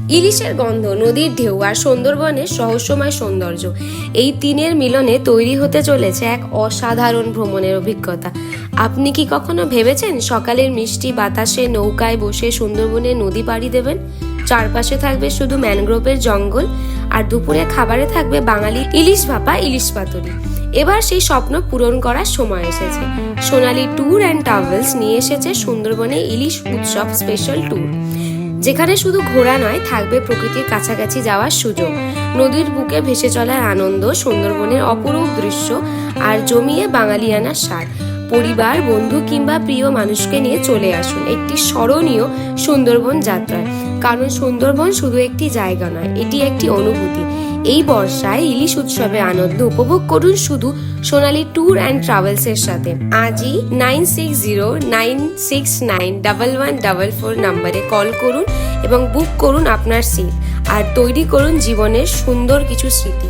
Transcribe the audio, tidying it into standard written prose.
ইলিশের গন্ধ, নদীর ঢেউ আর সুন্দরবনের রহস্যময় সৌন্দর্য, এই তিনের মিলনে তৈরি হতে চলেছে এক অসাধারণ ভ্রমণের অভিজ্ঞতা। আপনি কি কখনো ভেবেছেন সকালের মিষ্টি বাতাসে নৌকায় বসে সুন্দরবনের নদী পাড়ি দেবেন? চারপাশে থাকবে শুধু ম্যানগ্রোভের জঙ্গল, আর দুপুরে খাবারে থাকবে বাঙালি ইলিশ ভাপা, ইলিশ পাতুরি। এবার সেই স্বপ্ন পূরণ করার সময় এসেছে। সোনালী ট্যুর অ্যান্ড ট্রাভেলস নিয়ে এসেছে সুন্দরবনে ইলিশ উৎসব স্পেশাল ট্যুর, যেখানে শুধু ঘোরা নয়, থাকবে প্রকৃতির কাছাকাছি যাওয়ার সুযোগ, নদীর বুকে ভেসে চলার আনন্দ, সুন্দরবনের অপরূপ দৃশ্য আর জমিয়ে বাঙালিয়ানার স্বাদ। পরিবার, বন্ধু কিংবা প্রিয় মানুষকে নিয়ে চলে আসুন একটি স্মরণীয় সুন্দরবন যাত্রায়, কারণ সুন্দরবন শুধু একটি জায়গা নয়, এটি একটি অনুভূতি। এই বর্ষায় ইলিশ উৎসবে আনন্দ উপভোগ করুন শুধু সোনালী ট্যুর অ্যান্ড ট্রাভেলসের সাথে। আজই 9609691144 নম্বরে কল করুন এবং বুক করুন আপনার সিট, আর তৈরি করুন জীবনের সুন্দর কিছু স্মৃতি।